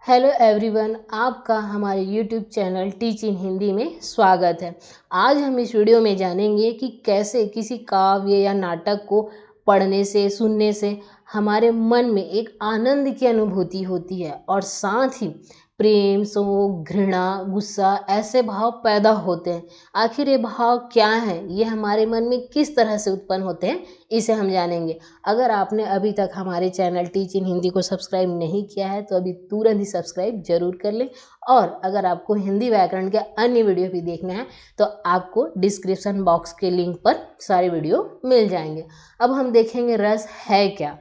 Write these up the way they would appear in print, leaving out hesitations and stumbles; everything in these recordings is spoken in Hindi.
हेलो एवरीवन, आपका हमारे YouTube channel teach in Hindi में स्वागत है। आज हम इस वीडियो में जानेंगे कि कैसे किसी काव्य या नाटक को पढ़ने से, सुनने से हमारे मन में एक आनंद की अनुभूति होती है और साथ ही प्रेम, शोक, घृणा, गुस्सा ऐसे भाव पैदा होते हैं। आखिर ये भाव क्या हैं, ये हमारे मन में किस तरह से उत्पन्न होते हैं, इसे हम जानेंगे। अगर आपने अभी तक हमारे चैनल टीच इन हिंदी को सब्सक्राइब नहीं किया है तो अभी तुरंत ही सब्सक्राइब जरूर कर लें। और अगर आपको हिंदी व्याकरण के अन्य वीडियो भी देखना है तो आपको डिस्क्रिप्शन बॉक्स के लिंक पर सारे वीडियो मिल जाएंगे। अब हम देखेंगे रस है क्या।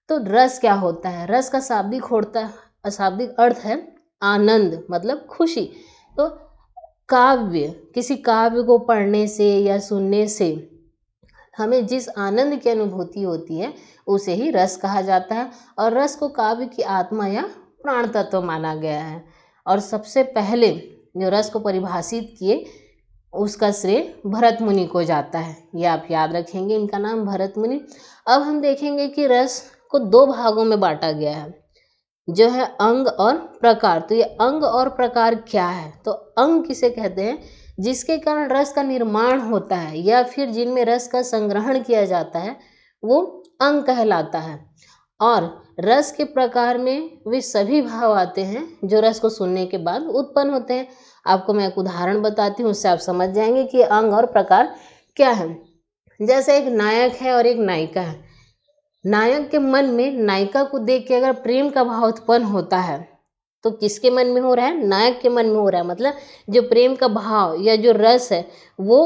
तो रस क्या होता है? रस का शाब्दिक अर्थ है आनंद, मतलब खुशी। तो किसी काव्य को पढ़ने से या सुनने से हमें जिस आनंद की अनुभूति होती है उसे ही रस कहा जाता है। और रस को काव्य की आत्मा या प्राण तत्व माना गया है। और सबसे पहले जो रस को परिभाषित किए उसका श्रेय भरत मुनि को जाता है। ये आप याद रखेंगे, इनका नाम भरत मुनि। अब हम देखेंगे कि रस को दो भागों में बांटा गया है, जो है अंग और प्रकार। तो ये अंग और प्रकार क्या है? तो अंग किसे कहते हैं? जिसके कारण रस का निर्माण होता है या फिर जिनमें रस का संग्रहण किया जाता है वो अंग कहलाता है। और रस के प्रकार में वे सभी भाव आते हैं जो रस को सुनने के बाद उत्पन्न होते हैं। आपको मैं एक उदाहरण बताती हूँ, उससे आप समझ जाएंगे कि अंग और प्रकार क्या है। जैसे एक नायक है और एक नायिका है। नायक के मन में नायिका को देख के अगर प्रेम का भाव उत्पन्न होता है तो किसके मन में हो रहा है? नायक के मन में हो रहा है। मतलब जो प्रेम का भाव या जो रस है वो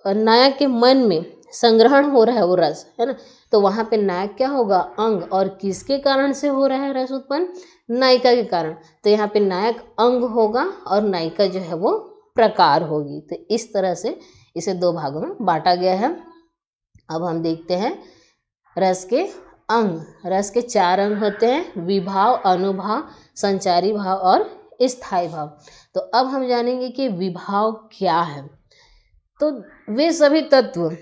नायक के मन में संग्रहण हो रहा है, वो रस है ना। तो वहाँ पे नायक क्या होगा? अंग। और किसके कारण से हो रहा है रस उत्पन्न? नायिका के कारण। तो यहाँ पे नायक अंग होगा और नायिका जो है वो प्रकार होगी। तो इस तरह से इसे दो भागों में बांटा गया है। अब हम देखते हैं रस के अंग। रस के 4 अंग होते हैं: विभाव, अनुभाव, संचारी भाव और स्थायी भाव। तो अब हम जानेंगे कि विभाव क्या है। तो वे सभी तत्व,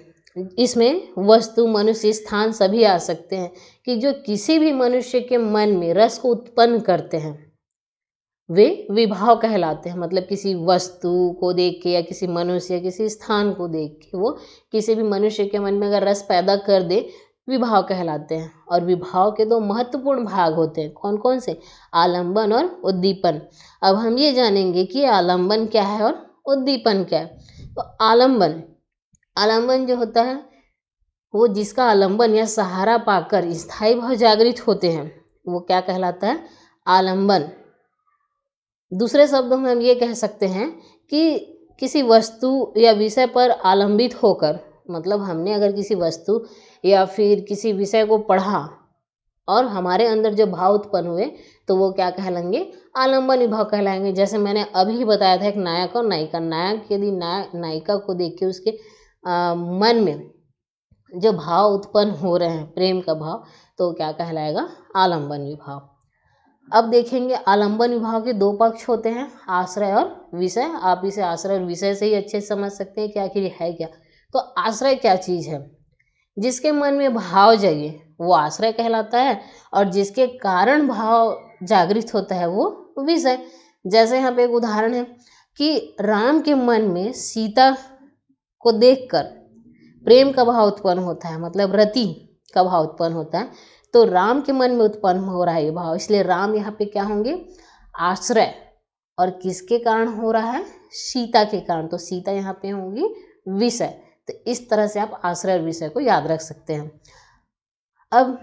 इसमें वस्तु, मनुष्य, स्थान सभी आ सकते हैं कि जो किसी भी मनुष्य के मन में रस को उत्पन्न करते हैं वे विभाव कहलाते हैं। मतलब किसी वस्तु को देख के या किसी मनुष्य या किसी स्थान को देख के वो किसी भी मनुष्य के मन में अगर रस पैदा कर दे, विभाव कहलाते हैं। और विभाव के 2 महत्वपूर्ण भाग होते हैं। कौन कौन से? आलंबन और उद्दीपन। अब हम ये जानेंगे कि आलंबन क्या है और उद्दीपन क्या है। तो आलंबन जो होता है वो जिसका आलंबन या सहारा पाकर स्थायी भाव जागृत होते हैं वो क्या कहलाता है? आलंबन। दूसरे शब्दों में हम ये कह सकते हैं कि किसी वस्तु या विषय पर आलंबित होकर, मतलब हमने अगर किसी वस्तु या फिर किसी विषय को पढ़ा और हमारे अंदर जो भाव उत्पन्न हुए तो वो क्या कहलाएंगे? आलंबन भाव कहलाएंगे। जैसे मैंने अभी बताया था एक नायक और नायिका। नायक यदि नायिका को देख के उसके मन में जो भाव उत्पन्न हो रहे हैं, प्रेम का भाव, तो क्या कहलाएगा? आलंबन विभाव। अब देखेंगे आलंबन विभाव के 2 पक्ष होते हैं, आश्रय और विषय। आप इसे आश्रय और विषय से ही अच्छे से समझ सकते हैं कि आखिर ये है क्या। तो आश्रय क्या चीज़ है? जिसके मन में भाव जगे वो आश्रय कहलाता है और जिसके कारण भाव जागृत होता है वो विषय। जैसे यहाँ पे एक उदाहरण है कि राम के मन में सीता को देखकर प्रेम का भाव उत्पन्न होता है, मतलब रति का भाव उत्पन्न होता है। तो राम के मन में उत्पन्न हो रहा है ये भाव, इसलिए राम यहाँ पे क्या होंगे? आश्रय। और किसके कारण हो रहा है? सीता के कारण। तो सीता यहाँ पे होंगी विषय। तो इस तरह से आप आश्रय और विषय को याद रख सकते हैं। अब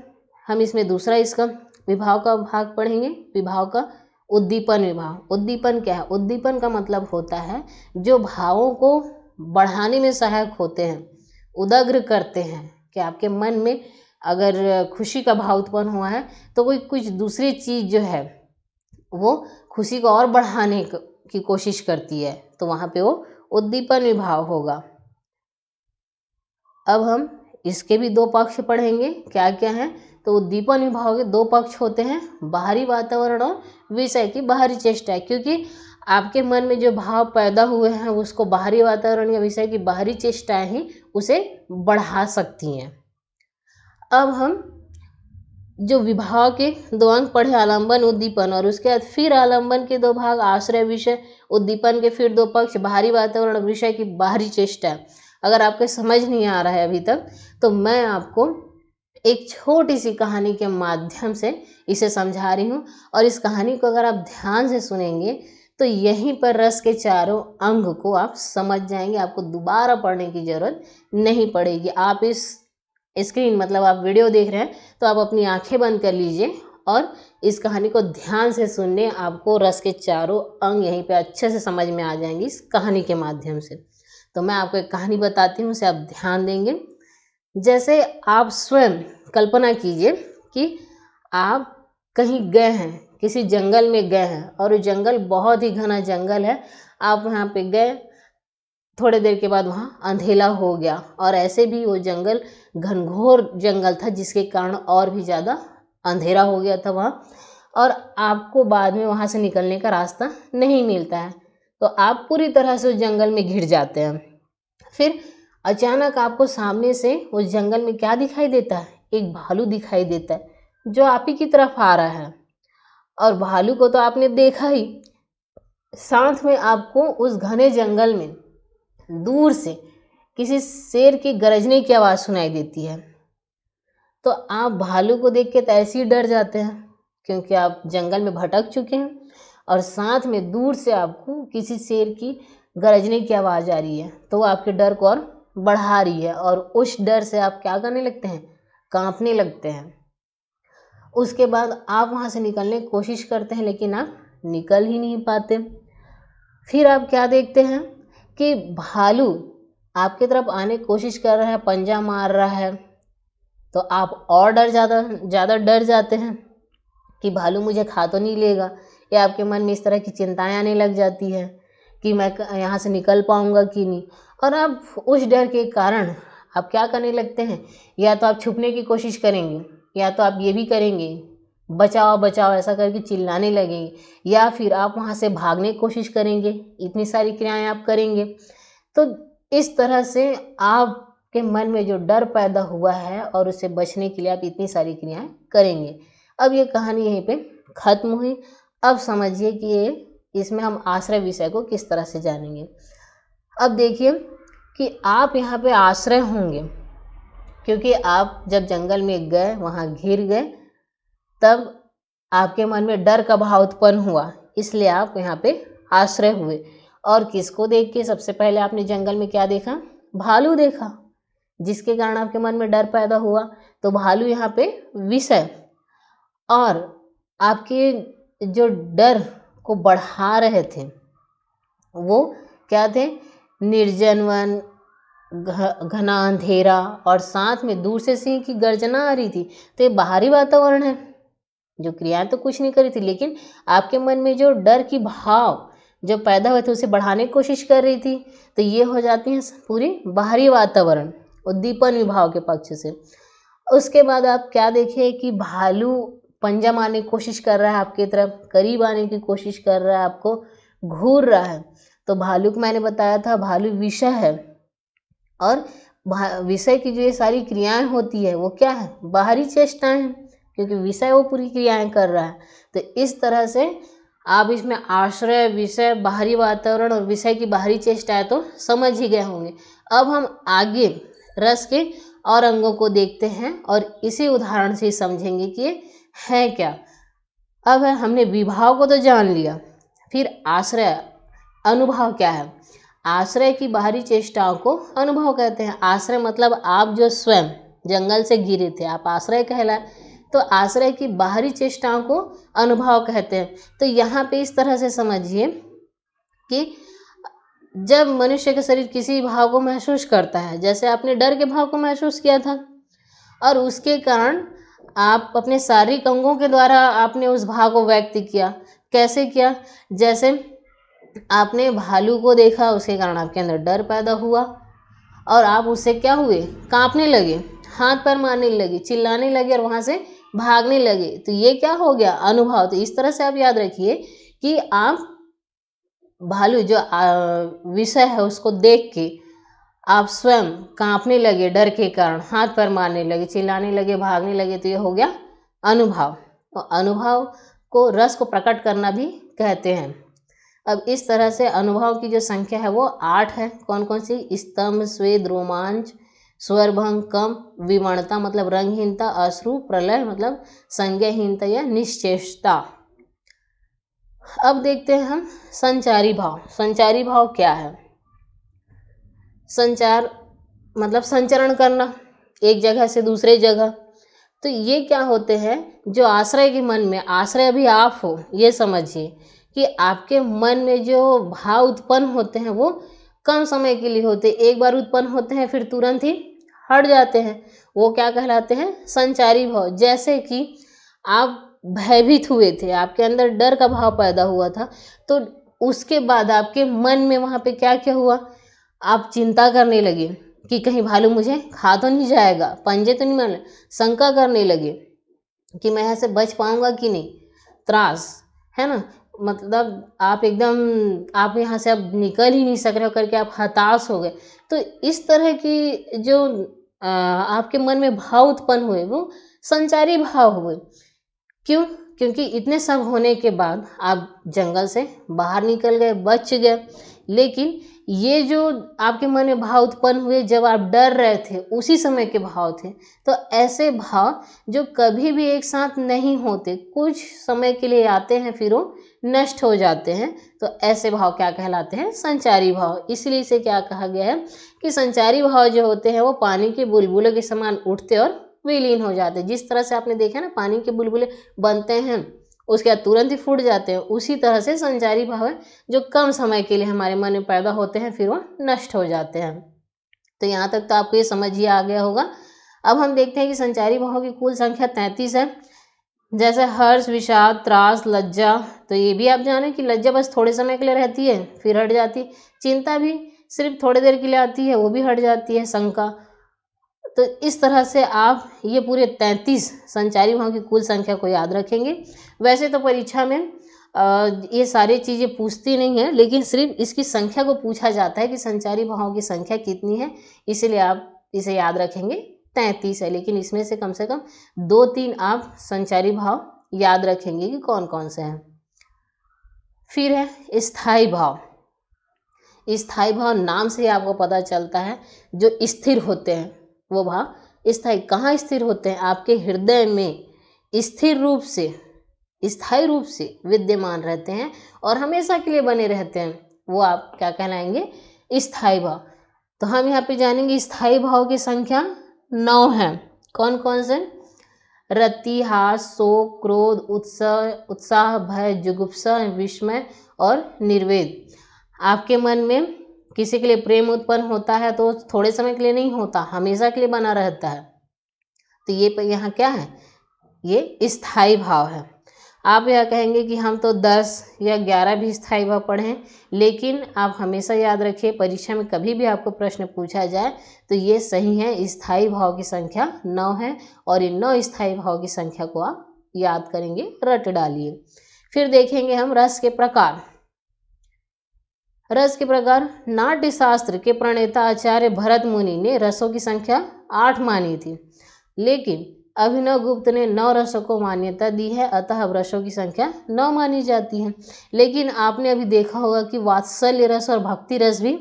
हम इसमें दूसरा इसका विभाव का भाग पढ़ेंगे, विभाव का उद्दीपन विभाव। उद्दीपन क्या है? उद्दीपन का मतलब होता है जो भावों को बढ़ाने में सहायक होते हैं, उदग्र करते हैं। कि आपके मन में अगर खुशी का भाव उत्पन्न हुआ है तो कोई कुछ दूसरी चीज़ जो है वो खुशी को और बढ़ाने की कोशिश करती है, तो वहाँ पे वो उद्दीपन विभाव होगा। अब हम इसके भी 2 पक्ष पढ़ेंगे। क्या क्या है? तो उद्दीपन विभाव के 2 पक्ष होते हैं, बाहरी वातावरण और विषय की बाहरी चेष्टा। क्योंकि आपके मन में जो भाव पैदा हुए हैं उसको बाहरी वातावरण या विषय की बाहरी चेष्टाएं ही उसे बढ़ा सकती हैं। अब हम जो विभाव के 2 अंग पढ़े, आलंबन उद्दीपन, और उसके बाद फिर आलंबन के 2 भाग, आश्रय विषय, उद्दीपन के फिर 2 पक्ष, बाहरी वातावरण, विषय की बाहरी चेष्टा। अगर आपको समझ नहीं आ रहा है अभी तक, तो मैं आपको एक छोटी सी कहानी के माध्यम से इसे समझा रही हूँ, और इस कहानी को अगर आप ध्यान से सुनेंगे तो यहीं पर रस के चारों अंग को आप समझ जाएंगे। आपको दोबारा पढ़ने की ज़रूरत नहीं पड़ेगी। आप इस स्क्रीन मतलब आप वीडियो देख रहे हैं तो आप अपनी आंखें बंद कर लीजिए और इस कहानी को ध्यान से सुनने, आपको रस के चारों अंग यहीं पे अच्छे से समझ में आ जाएंगी इस कहानी के माध्यम से। तो मैं आपको एक कहानी बताती हूँ, उसे आप ध्यान देंगे। जैसे आप स्वयं कल्पना कीजिए कि आप कहीं गए हैं, किसी जंगल में गए हैं, और वो जंगल बहुत ही घना जंगल है। आप वहाँ पे गए, थोड़ी देर के बाद वहाँ अंधेला हो गया, और ऐसे भी वो जंगल घनघोर जंगल था, जिसके कारण और भी ज़्यादा अंधेरा हो गया था वहाँ, और आपको बाद में वहाँ से निकलने का रास्ता नहीं मिलता है। तो आप पूरी तरह से उस जंगल में घिर जाते हैं। फिर अचानक आपको सामने से उस जंगल में क्या दिखाई देता है? एक भालू दिखाई देता है जो आप ही की तरफ आ रहा है। और भालू को तो आपने देखा ही, साथ में आपको उस घने जंगल में दूर से किसी शेर की गरजने की आवाज़ सुनाई देती है। तो आप भालू को देख के तो ऐसे ही डर जाते हैं, क्योंकि आप जंगल में भटक चुके हैं, और साथ में दूर से आपको किसी शेर की गरजने की आवाज़ आ रही है, तो वो आपके डर को और बढ़ा रही है, और उस डर से आप क्या करने लगते हैं? कांपने लगते हैं। उसके बाद आप वहाँ से निकलने की कोशिश करते हैं, लेकिन आप निकल ही नहीं पाते। फिर आप क्या देखते हैं कि भालू आपकी तरफ आने की कोशिश कर रहा है, पंजा मार रहा है। तो आप और ज़्यादा डर जाते हैं कि भालू मुझे खा तो नहीं लेगा, या आपके मन में इस तरह की चिंताएं आने लग जाती है कि मैं यहाँ से निकल पाऊँगा कि नहीं। और आप उस डर के कारण आप क्या करने लगते हैं? या तो आप छुपने की कोशिश करेंगे, या तो आप ये भी करेंगे बचाओ बचाओ ऐसा करके चिल्लाने लगेंगे, या फिर आप वहाँ से भागने की कोशिश करेंगे। इतनी सारी क्रियाएं आप करेंगे। तो इस तरह से आपके मन में जो डर पैदा हुआ है, और उससे बचने के लिए आप इतनी सारी क्रियाएं करेंगे। अब ये कहानी यहीं पे ख़त्म हुई। अब समझिए कि इसमें हम आश्रय विषय को किस तरह से जानेंगे। अब देखिए कि आप यहाँ पे आश्रय होंगे, क्योंकि आप जब जंगल में गए, वहाँ घिर गए, तब आपके मन में डर का भाव उत्पन्न हुआ, इसलिए आप यहाँ पे आश्रय हुए। और किसको देख के? सबसे पहले आपने जंगल में क्या देखा? भालू देखा, जिसके कारण आपके मन में डर पैदा हुआ। तो भालू यहाँ पे विषय, और आपके जो डर को बढ़ा रहे थे वो क्या थे? निर्जन वन, घना अंधेरा, और साथ में दूर से सिंह की गर्जना आ रही थी। तो ये बाहरी वातावरण है, जो क्रियाएं तो कुछ नहीं करी थी, लेकिन आपके मन में जो डर की भाव जो पैदा हुए थे उसे बढ़ाने की कोशिश कर रही थी। तो ये हो जाती है पूरी बाहरी वातावरण, उद्दीपन विभाव के पक्ष से। उसके बाद आप क्या देखे कि भालू पंजा मारने की कोशिश कर रहा है, आपकी तरफ करीब आने की कोशिश कर रहा है, आपको घूर रहा है। तो भालू को मैंने बताया था, भालू विषय है, और विषय की जो ये सारी क्रियाएं होती है वो क्या है? बाहरी चेष्टाएं हैं, क्योंकि विषय वो पूरी क्रियाएं कर रहा है। तो इस तरह से आप इसमें आश्रय, विषय, बाहरी वातावरण और विषय की बाहरी चेष्टाएं तो समझ ही गए होंगे। अब हम आगे रस के और अंगों को देखते हैं, और इसी उदाहरण से समझेंगे कि ये है क्या। अब हमने विभाव को तो जान लिया, फिर आश्रय, अनुभव क्या है? आश्रय की बाहरी चेष्टाओं को अनुभव कहते हैं। आश्रय मतलब आप जो स्वयं जंगल से घिरे थे, आप आश्रय कहलाए। तो आश्रय की बाहरी चेष्टाओं को अनुभव कहते हैं। तो यहाँ पे इस तरह से समझिए कि जब मनुष्य का शरीर किसी भाव को महसूस करता है, जैसे आपने डर के भाव को महसूस किया था, और उसके कारण आप अपने शारीरिक अंगों के द्वारा आपने उस भाव को व्यक्त किया। कैसे किया? जैसे आपने भालू को देखा, उसके कारण आपके अंदर डर पैदा हुआ, और आप उससे क्या हुए? कांपने लगे, हाथ पैर मारने लगे, चिल्लाने लगे, और वहाँ से भागने लगे। तो ये क्या हो गया? अनुभव। तो इस तरह से आप याद रखिए कि आप भालू जो विषय है उसको देख के आप स्वयं कांपने लगे, डर के कारण हाथ पैर मारने लगे, चिल्लाने लगे, भागने लगे। तो ये हो गया अनुभव, तो अनुभव को रस को प्रकट करना भी कहते हैं। अब इस तरह से अनुभव की जो संख्या है वो 8 है। कौन कौन सी? स्तंभ, स्वेद, रोमांच, स्वरभंग, कंप, विमणता मतलब रंगहीनता, अश्रु, प्रलय मतलब संज्ञाहीनता या निश्चेष्टता। अब देखते हैं हम संचारी भाव। संचारी भाव क्या है? संचार मतलब संचरण करना एक जगह से दूसरे जगह। तो ये क्या होते हैं? जो आश्रय के मन में, आश्रय भी आप हो, ये समझिए कि आपके मन में जो भाव उत्पन्न होते हैं वो कम समय के लिए होते हैं, एक बार उत्पन्न होते हैं फिर तुरंत ही हट जाते हैं। वो क्या कहलाते हैं? संचारी भाव। जैसे कि आप भयभीत हुए थे, आपके अंदर डर का भाव पैदा हुआ था, तो उसके बाद आपके मन में वहाँ पे क्या क्या हुआ? आप चिंता करने लगे कि कहीं भालू मुझे खा तो नहीं जाएगा, पंजे तो नहीं मार, शंका करने लगे कि मैं यहाँ से बच पाऊंगा कि नहीं, त्रास है ना। मतलब आप एकदम, आप यहाँ से अब निकल ही नहीं सक रहे हो करके आप हताश हो गए। तो इस तरह की जो आपके मन में भाव उत्पन्न हुए वो संचारी भाव हुए। क्यों? क्योंकि इतने सब होने के बाद आप जंगल से बाहर निकल गए, बच गए। लेकिन ये जो आपके मन में भाव उत्पन्न हुए जब आप डर रहे थे, उसी समय के भाव थे। तो ऐसे भाव जो कभी भी एक साथ नहीं होते, कुछ समय के लिए आते हैं फिर वो नष्ट हो जाते हैं, तो ऐसे भाव क्या कहलाते हैं? संचारी भाव। इसलिए इसे क्या कहा गया है कि संचारी भाव जो होते हैं वो पानी के बुलबुलों के समान उठते और विलीन हो जाते हैं। जिस तरह से आपने देखा ना, पानी के बुलबुले बनते हैं उसके बाद तुरंत ही फूट जाते हैं, उसी तरह से संचारी भाव है जो कम समय के लिए हमारे मन में पैदा होते हैं फिर वो नष्ट हो जाते हैं। तो यहाँ तक तो आपको ये समझ ही आ गया होगा। अब हम देखते हैं कि संचारी भावों की कुल संख्या 33 है। जैसे हर्ष, विषाद, त्रास, लज्जा, तो ये भी आप जाने कि लज्जा बस थोड़े समय के लिए रहती है फिर हट जाती है। चिंता भी सिर्फ थोड़ी देर के लिए आती है, वो भी हट जाती है। शंका, तो इस तरह से आप ये पूरे 33 संचारी भावों की कुल संख्या को याद रखेंगे। वैसे तो परीक्षा में ये सारी चीज़ें पूछती नहीं है, लेकिन सिर्फ इसकी संख्या को पूछा जाता है कि संचारी भावों की संख्या कितनी है, इसलिए आप इसे याद रखेंगे 33 है। लेकिन इसमें से कम 2-3 आप संचारी भाव याद रखेंगे कि कौन कौन से हैं। फिर है स्थायी भाव। स्थायी भाव नाम से ही आपको पता चलता है जो स्थिर होते हैं वो भाव स्थायी। कहाँ स्थिर होते हैं? आपके हृदय में स्थिर रूप से, स्थायी रूप से विद्यमान रहते हैं और हमेशा के लिए बने रहते हैं, वो आप क्या कहलाएंगे? स्थायी भाव। तो हम यहाँ पे जानेंगे स्थायी भाव की संख्या 9 है। कौन कौन से? रति, हास, शोक, क्रोध, उत्साह, भय, जुगुप्सा, विस्मय और निर्वेद। आपके मन में किसी के लिए प्रेम उत्पन्न होता है तो थोड़े समय के लिए नहीं होता, हमेशा के लिए बना रहता है। तो ये यहाँ क्या है? ये स्थायी भाव है। आप यह कहेंगे कि हम तो 10 या 11 भी स्थायी भाव पढ़ें, लेकिन आप हमेशा याद रखिए परीक्षा में कभी भी आपको प्रश्न पूछा जाए तो ये सही है, स्थायी भाव की संख्या 9 है और इन 9 स्थायी भाव की संख्या को आप याद करेंगे, रट डालिए। फिर देखेंगे हम रस के प्रकार। रस के प्रकार, नाट्य शास्त्र के प्रणेता आचार्य भरत मुनि ने रसों की संख्या 8 मानी थी, लेकिन अभिनव गुप्त ने 9 रसों को मान्यता दी है, अतः अब रसों की संख्या 9 मानी जाती है। लेकिन आपने अभी देखा होगा कि वात्सल्य रस और भक्ति रस भी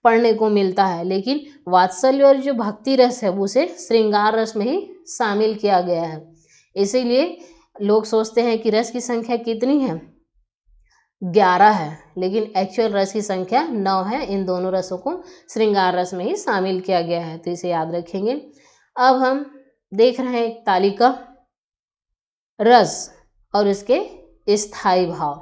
पढ़ने को मिलता है, लेकिन वात्सल्य और जो भक्ति रस है उसे श्रृंगार रस में ही शामिल किया गया है। इसीलिए लोग सोचते हैं कि रस की संख्या कितनी है? 11 है, लेकिन एक्चुअल रस की संख्या 9 है। इन दोनों रसों को श्रृंगार रस में ही शामिल किया गया है, तो इसे याद रखेंगे। अब हम देख रहे हैं एक तालिका, रस और इसके स्थायी भाव।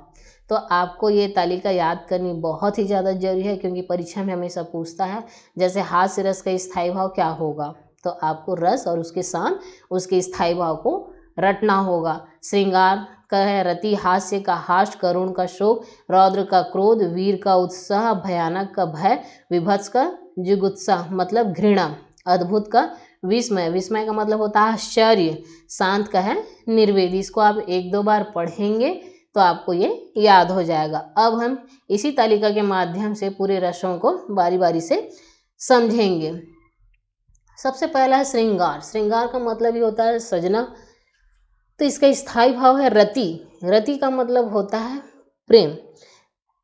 तो आपको ये तालिका याद करनी बहुत ही ज़्यादा जरूरी है, क्योंकि परीक्षा में हमेशा पूछता है जैसे हास्य रस का स्थायी भाव क्या होगा, तो आपको रस और उसके साथ उसके स्थायी भाव को रटना होगा। श्रृंगार का है रति, हास्य का हास, करुण का शोक, रौद्र का क्रोध, वीर का उत्साह, भयानक का भय, विभत्स का जुगुत्सा मतलब घृणा, अद्भुत का विस्मय, विस्मय का मतलब होता है आश्चर्य, शांत का है निर्वेद। इसको आप 1-2 बार पढ़ेंगे तो आपको ये याद हो जाएगा। अब हम इसी तालिका के माध्यम से पूरे रसों को बारी बारी से समझेंगे। सबसे पहला है श्रृंगार। श्रृंगार का मतलब ही होता है सजना, तो इसका स्थायी भाव है रति। रति का मतलब होता है प्रेम।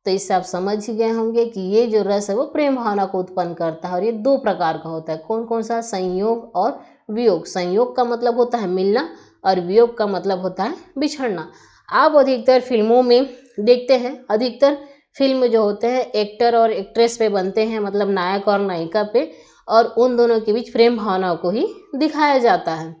तो इससे आप समझ ही गए होंगे कि ये जो रस है वो प्रेम भावना को उत्पन्न करता है और ये दो प्रकार का होता है। कौन कौन सा? संयोग और वियोग। संयोग का मतलब होता है मिलना और वियोग का मतलब होता है बिछड़ना। आप अधिकतर फिल्मों में देखते हैं, अधिकतर फिल्म जो होते हैं एक्टर और एक्ट्रेस पे बनते हैं, मतलब नायक और नायिका पे, और उन दोनों के बीच प्रेम भावनाओं को ही दिखाया जाता है।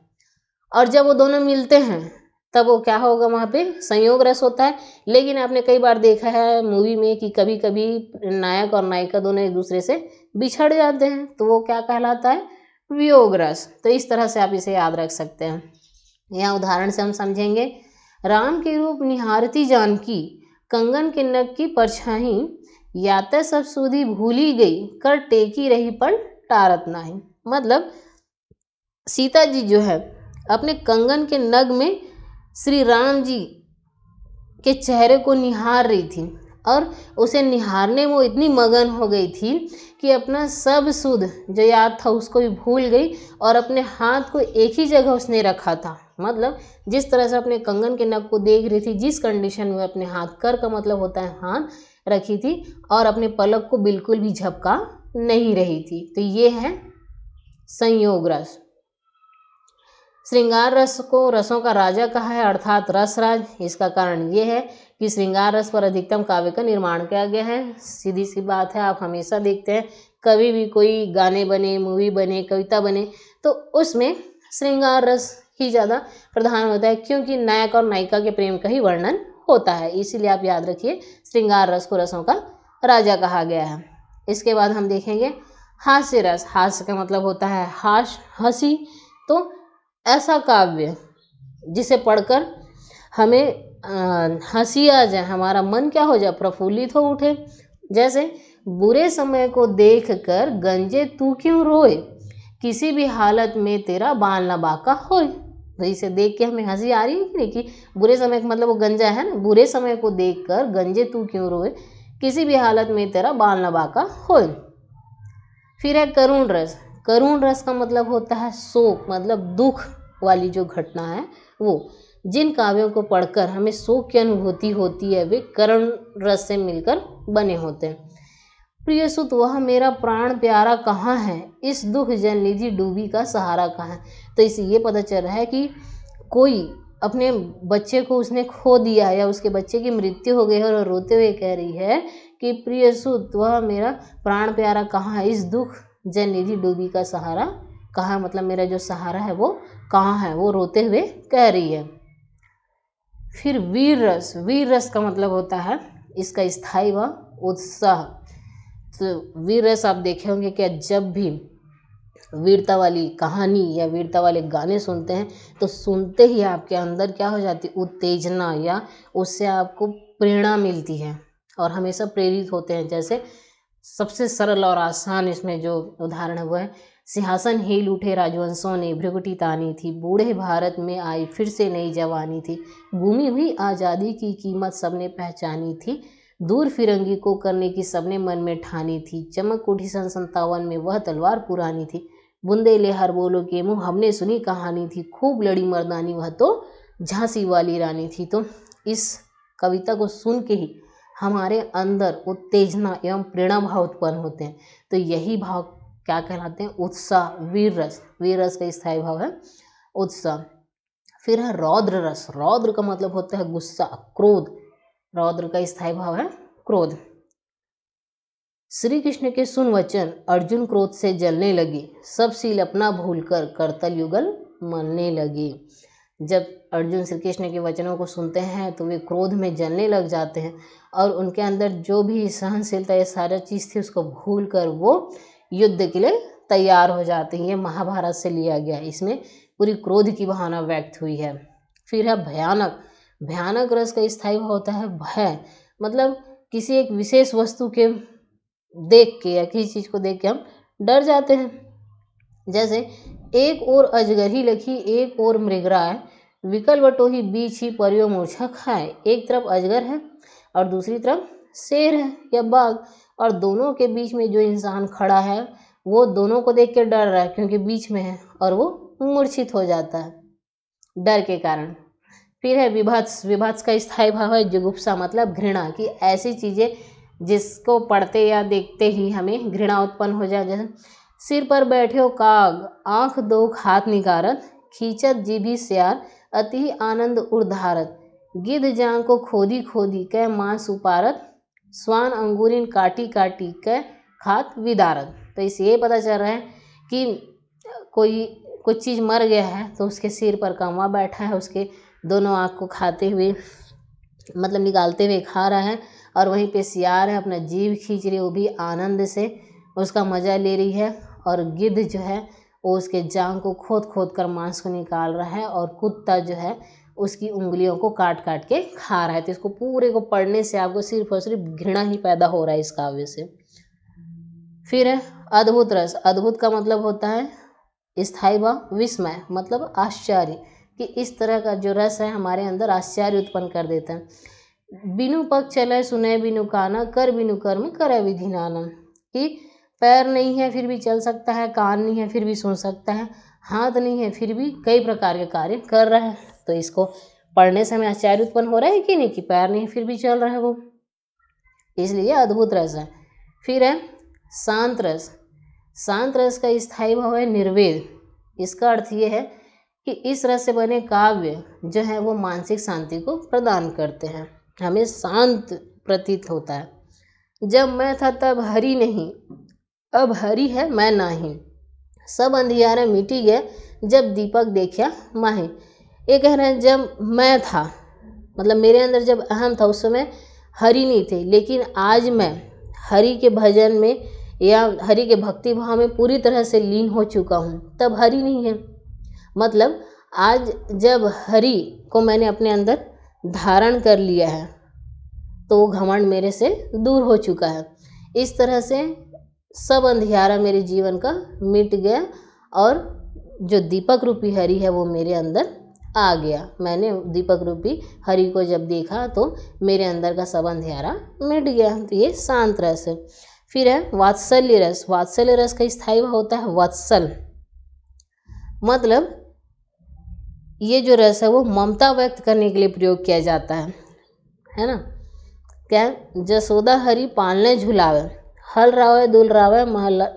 और जब वो दोनों मिलते हैं तब वो क्या होगा, वहाँ पे संयोग रस होता है। लेकिन आपने कई बार देखा है मूवी में कि कभी कभी नायक और नायिका दोनों एक दूसरे से बिछड़ जाते हैं, तो वो क्या कहलाता है? वियोग रस। तो इस तरह से आप इसे याद रख सकते हैं। यहाँ उदाहरण से हम समझेंगे। राम के रूप निहारती जानकी, कंगन के नग की परछाई, याते सब सुधी भूली गई, कर टेकी रही पर टारत नाही। मतलब सीता जी जो है अपने कंगन के नग में श्री राम जी के चेहरे को निहार रही थी और उसे निहारने में वो इतनी मगन हो गई थी कि अपना सब सुध जो याद था उसको भी भूल गई और अपने हाथ को एक ही जगह उसने रखा था। मतलब जिस तरह से अपने कंगन के नग को देख रही थी, जिस कंडीशन में अपने हाथ, कर का मतलब होता है हाथ, रखी थी और अपने पलक को बिल्कुल भी झपका नहीं रही थी। तो ये है संयोग रस। श्रृंगार रस को रसों का राजा कहा है, अर्थात रसराज। इसका कारण ये है कि श्रृंगार रस पर अधिकतम काव्य का निर्माण किया गया है। सीधी सी बात है, आप हमेशा देखते हैं कभी भी कोई गाने बने, मूवी बने, कविता बने, तो उसमें श्रृंगार रस ही ज़्यादा प्रधान होता है, क्योंकि नायक और नायिका के प्रेम का ही वर्णन होता है। इसीलिए आप याद रखिए श्रृंगार रस को रसों का राजा कहा गया है। इसके बाद हम देखेंगे हास्य रस। हास्य का मतलब होता है हास, हंसी। तो ऐसा काव्य जिसे पढ़कर हमें हंसी आ जाए, हमारा मन क्या हो जाए, प्रफुल्लित हो उठे। जैसे बुरे समय को देख कर गंजे तू क्यों रोए, किसी भी हालत में तेरा बाल न बाका होए। तो इसे देख के हमें हंसी आ रही है कि नहीं, कि बुरे समय का मतलब वो गंजा है ना। बुरे समय को देख कर गंजे तू क्यों रोए, किसी भी हालत में तेरा बाल न बाका होए। फिर है करुण रस। करुण रस का मतलब होता है शोक, मतलब दुख वाली जो घटना है वो। जिन काव्यों को पढ़कर हमें शोक की अनुभूति होती है वे करुण रस से मिलकर बने होते हैं। प्रिय सुत वह मेरा प्राण प्यारा कहाँ है, इस दुख जल निधि डूबी का सहारा कहाँ है। तो इससे ये पता चल रहा है कि कोई अपने बच्चे को उसने खो दिया है या उसके बच्चे की मृत्यु हो गई है और रोते हुए कह रही है कि प्रिय सुत वह मेरा प्राण प्यारा कहाँ है, इस दुख जल निधि डूबी का सहारा कहाँ। मतलब मेरा जो सहारा है वो कहाँ है, वो रोते हुए कह रही है। फिर वीर रस। वीर रस का मतलब होता है इसका स्थायी व उत्साह। तो वीर रस आप देखे होंगे कि जब भी वीरता वाली कहानी या वीरता वाले गाने सुनते हैं तो सुनते ही आपके अंदर क्या हो जाती है, उत्तेजना, या उससे आपको प्रेरणा मिलती है और हमेशा प्रेरित होते हैं। जैसे सबसे सरल और आसान इसमें जो उदाहरण है वो है, सिंहासन हिल उठे राजवंशों ने, भ्रुकुटी तानी थी, बूढ़े भारत में आई फिर से नई जवानी थी, गुमी हुई आज़ादी की कीमत सबने पहचानी थी, दूर फिरंगी को करने की सबने मन में ठानी थी, चमक उठी सन 57 में वह तलवार पुरानी थी, बुंदेले हर बोलो के मुँह हमने सुनी कहानी थी, खूब लड़ी मर्दानी वह तो झांसी वाली रानी थी। तो इस कविता को सुन के ही हमारे अंदर उत्तेजना एवं प्रेरणा भाव उत्पन्न होते हैं। तो यही भाव क्या कहलाते हैं, उत्साह। वीर रस, वीर रस का स्थायी भाव है उत्साह। फिर है रौद्र रस। रौद्र का मतलब होता है गुस्सा, क्रोध। रौद्र का स्थायी भाव है क्रोध। श्री कृष्ण के सुन वचन अर्जुन क्रोध से जलने लगे, सब सील अपना भूलकर करतल युगल मलने लगे। जब अर्जुन श्री कृष्ण के वचनों को सुनते हैं तो वे क्रोध में जलने लग जाते हैं और उनके अंदर जो भी सहनशीलता ये सारा चीज़ थी उसको भूल कर वो युद्ध के लिए तैयार हो जाते हैं। ये महाभारत से लिया गया, इसमें पूरी क्रोध की भावना व्यक्त हुई है। फिर है भयानक। भयानक रस का स्थायी भाव होता है भय। मतलब किसी एक विशेष वस्तु के देख के या किसी चीज़ को देख के हम डर जाते हैं। जैसे एक ओर अजगर ही लखी, एक ओर मृगराय, विकल बटोही बीच ही परियो मूर्छा खाए। एक तरफ अजगर है और दूसरी तरफ शेर है या बाघ, और दोनों के बीच में जो इंसान खड़ा है वो दोनों को देख के डर रहा है क्योंकि बीच में है और वो मूर्छित हो जाता है डर के कारण। फिर है विभत्स। विभत्स का स्थायी भाव है जुगुप्सा, मतलब घृणा, कि ऐसी चीज़ें जिसको पढ़ते या देखते ही हमें घृणा उत्पन्न हो जाए। जैसे सिर पर बैठे हो काग, आँख दो हाथ निकारत, खींचत जीभी स्यार, अति आनंद उर्धारत, गिद्ध जांग को खोदी खोदी कै मांस उपारत, स्वान अंगूरिन काटी काटी कै खात विदारत। तो इससे ये पता चल रहा है कि कोई कुछ चीज़ मर गया है तो उसके सिर पर कौवा बैठा है, उसके दोनों आँख को खाते हुए, मतलब निकालते हुए खा रहा है, और वहीं पे सियार है अपना जीभ खींच रही है, वो भी आनंद से उसका मज़ा ले रही है। और गिद्ध जो है वो उसके जांग को खोद खोद कर मांस को निकाल रहा है, और कुत्ता जो है उसकी उंगलियों को काट काट के खा रहा है। तो इसको पूरे को पढ़ने से आपको सिर्फ और सिर्फ घृणा ही पैदा हो रहा है इस काव्य से। फिर है अद्भुत रस। अद्भुत का मतलब होता है स्थायी भाव विस्मय, मतलब आश्चर्य, कि इस तरह का जो रस है हमारे अंदर आश्चर्य उत्पन्न कर देता है। बिनु पग चले सुने बिनु काना, कर बिनु कर्म करे विधि नाना, कि पैर नहीं है फिर भी चल सकता है, कान नहीं है फिर भी सुन सकता है, हाथ नहीं है फिर भी कई प्रकार के कार्य कर रहा है। तो इसको पढ़ने से हमें आश्चर्य उत्पन्न हो रहा है कि नहीं, कि पैर नहीं है फिर भी चल रहा है वो, इसलिए अद्भुत रस है। फिर है शांत रस। शांत रस का स्थायी भाव है निर्वेद। इसका अर्थ ये है कि इस रस से बने काव्य जो है वो मानसिक शांति को प्रदान करते हैं, हमें शांत प्रतीत होता है। जब मैं था तब हरि नहीं, अब हरि है मैं नाही, सब अंधियारा मिटी गया, जब दीपक देखा माही। ये कह रहे हैं जब मैं था, मतलब मेरे अंदर जब अहम था उस समय हरि नहीं थे, लेकिन आज मैं हरि के भजन में या हरि के भक्ति भाव में पूरी तरह से लीन हो चुका हूँ, तब हरि नहीं है। मतलब आज जब हरि को मैंने अपने अंदर धारण कर लिया है तो वो घमंड मेरे से दूर हो चुका है। इस तरह से सब अंधियारा मेरे जीवन का मिट गया, और जो दीपक रूपी हरि है वो मेरे अंदर आ गया। मैंने दीपक रूपी हरि को जब देखा तो मेरे अंदर का सब अंधियारा मिट गया। तो ये शांत रस है। फिर है वात्सल्य रस। वात्सल्य रस का स्थायी भाव होता है वत्सल, मतलब ये जो रस है वो ममता व्यक्त करने के लिए प्रयोग किया जाता है ना। क्या, जसोदा हरि पालने झुलावे, हल रावे दुल रावे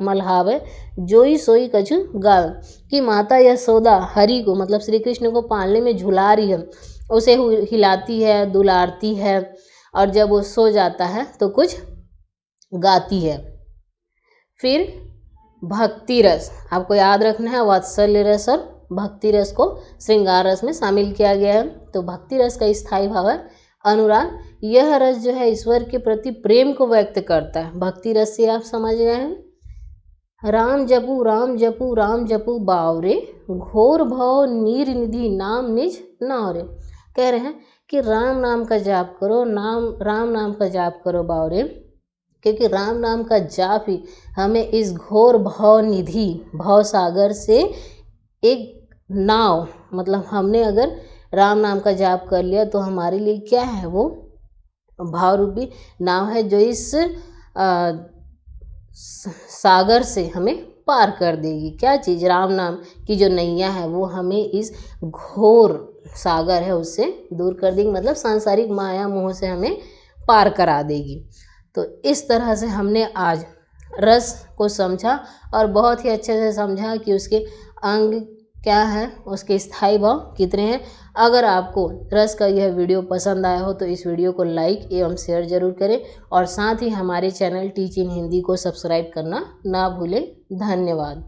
मल्हावे, जोई सोई कछु गावे, कि माता यशोदा हरि को, मतलब श्री कृष्ण को पालने में झुला रही है, उसे हिलाती है, दुलारती है, और जब वो सो जाता है तो कुछ गाती है। फिर भक्ति रस, आपको याद रखना है वात्सल्य रस और भक्ति रस को श्रृंगार रस में शामिल किया गया है। तो भक्ति रस का स्थायी भाव है अनुराग। यह रस जो है ईश्वर के प्रति प्रेम को व्यक्त करता है। भक्ति रस से आप समझ गए हैं। राम जपू राम जपू राम जपू बावरे, घोर भव नीर निधि नाम निज नावरे। कह रहे हैं कि राम नाम का जाप करो, राम नाम का जाप करो बावरे, क्योंकि राम नाम का जाप ही हमें इस घोर भव निधि, भव सागर से एक नाव, मतलब हमने अगर राम नाम का जाप कर लिया तो हमारे लिए क्या है, वो भाव रूपी नाव है जो इस सागर से हमें पार कर देगी। क्या चीज़, राम नाम की जो नैया है वो हमें इस घोर सागर है उससे दूर कर देगी, मतलब सांसारिक माया मोह से हमें पार करा देगी। तो इस तरह से हमने आज रस को समझा, और बहुत ही अच्छे से समझा कि उसके अंग क्या है, उसके स्थायी भाव कितने हैं। अगर आपको रस का यह वीडियो पसंद आया हो तो इस वीडियो को लाइक एवं शेयर जरूर करें, और साथ ही हमारे चैनल टीच इन हिंदी को सब्सक्राइब करना ना भूलें। धन्यवाद।